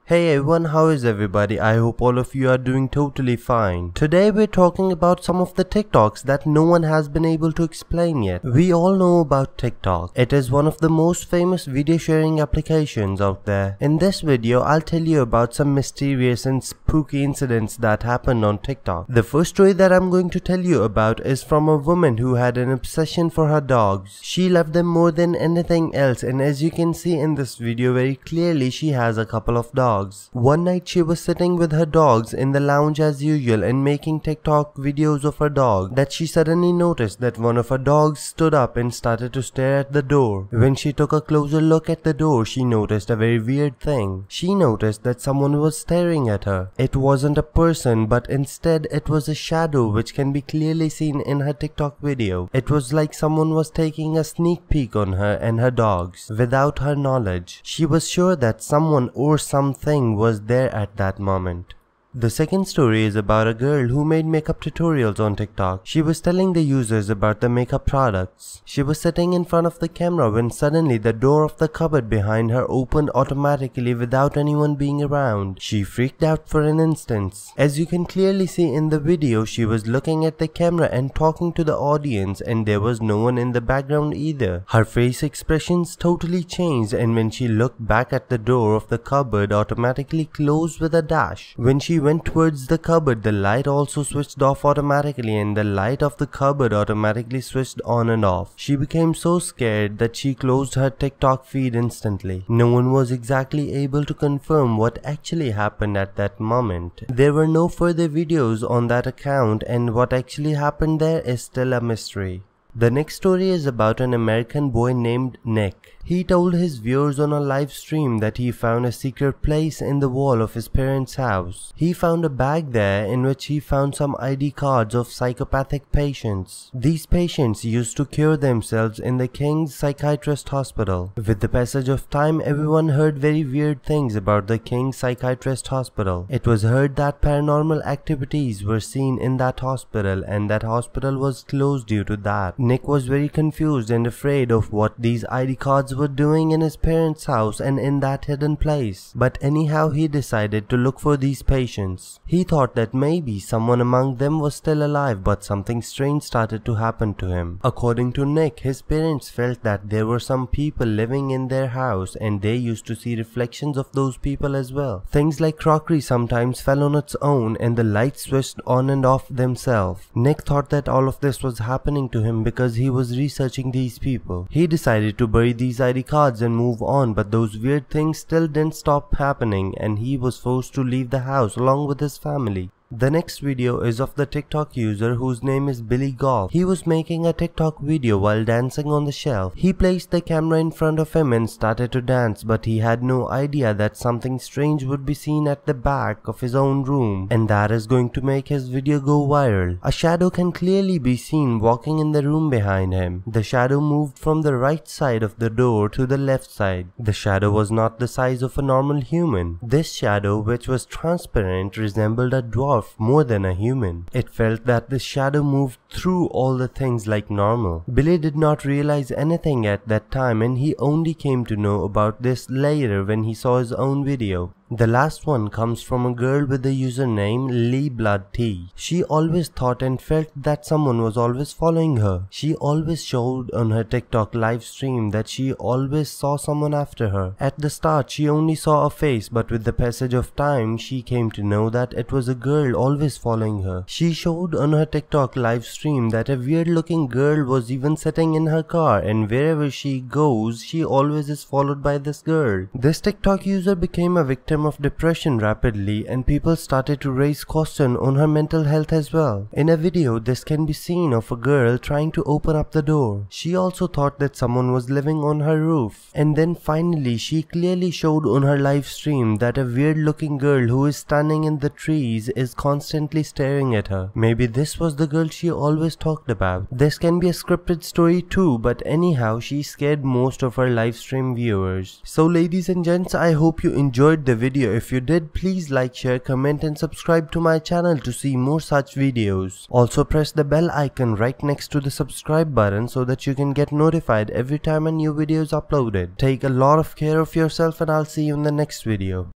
Hey everyone, how is everybody? I hope all of you are doing totally fine. Today we're talking about some of the TikToks that no one has been able to explain yet. We all know about TikTok. It is one of the most famous video sharing applications out there. In this video, I'll tell you about some mysterious and spooky incidents that happened on TikTok. The first story that I'm going to tell you about is from a woman who had an obsession for her dogs. She loved them more than anything else, and as you can see in this video very clearly, she has a couple of dogs. One night she was sitting with her dogs in the lounge as usual and making TikTok videos of her dog that she suddenly noticed that one of her dogs stood up and started to stare at the door. When she took a closer look at the door, she noticed a very weird thing. She noticed that someone was staring at her. It wasn't a person, but instead it was a shadow which can be clearly seen in her TikTok video. It was like someone was taking a sneak peek on her and her dogs without her knowledge. She was sure that someone or something was there at that moment. The second story is about a girl who made makeup tutorials on TikTok. She was telling the users about the makeup products. She was sitting in front of the camera when suddenly the door of the cupboard behind her opened automatically without anyone being around. She freaked out for an instant. As you can clearly see in the video, she was looking at the camera and talking to the audience, and there was no one in the background either. Her face expressions totally changed, and when she looked back at the door of the cupboard automatically closed with a dash. When she went towards the cupboard, the light also switched off automatically, and the light of the cupboard automatically switched on and off. She became so scared that she closed her TikTok feed instantly. No one was exactly able to confirm what actually happened at that moment. There were no further videos on that account, and what actually happened there is still a mystery. The next story is about an American boy named Nick. He told his viewers on a live stream that he found a secret place in the wall of his parents' house. He found a bag there in which he found some ID cards of psychopathic patients. These patients used to cure themselves in the King's Psychiatrist Hospital. With the passage of time, everyone heard very weird things about the King's Psychiatrist Hospital. It was heard that paranormal activities were seen in that hospital, and that hospital was closed due to that. Nick was very confused and afraid of what these ID cards were doing in his parents' house and in that hidden place. But anyhow, he decided to look for these patients. He thought that maybe someone among them was still alive, but something strange started to happen to him. According to Nick, his parents felt that there were some people living in their house, and they used to see reflections of those people as well. Things like crockery sometimes fell on its own, and the lights switched on and off themselves. Nick thought that all of this was happening to him because he was researching these people. He decided to bury these ID cards and move on, but those weird things still didn't stop happening, and he was forced to leave the house along with his family. The next video is of the TikTok user whose name is Billy Golf. He was making a TikTok video while dancing on the shelf. He placed the camera in front of him and started to dance, but he had no idea that something strange would be seen at the back of his own room, and that is going to make his video go viral. A shadow can clearly be seen walking in the room behind him. The shadow moved from the right side of the door to the left side. The shadow was not the size of a normal human. This shadow, which was transparent, resembled a dwarf more than a human. It felt that the shadow moved through all the things like normal. Billy did not realize anything at that time, and he only came to know about this later when he saw his own video. The last one comes from a girl with the username LeeBloodT. She always thought and felt that someone was always following her. She always showed on her TikTok live stream that she always saw someone after her. At the start, she only saw a face, but with the passage of time, she came to know that it was a girl always following her. She showed on her TikTok live stream that a weird looking girl was even sitting in her car, and wherever she goes, she always is followed by this girl. This TikTok user became a victim of depression rapidly, and people started to raise question on her mental health as well. In a video, this can be seen of a girl trying to open up the door. She also thought that someone was living on her roof, and then finally she clearly showed on her live stream that a weird looking girl who is standing in the trees is constantly staring at her. Maybe this was the girl she always talked about. This can be a scripted story too, but anyhow, she scared most of her live stream viewers. So ladies and gents, I hope you enjoyed the video. If you did, please like, share, comment and subscribe to my channel to see more such videos. Also press the bell icon right next to the subscribe button so that you can get notified every time a new video is uploaded. Take a lot of care of yourself, and I'll see you in the next video.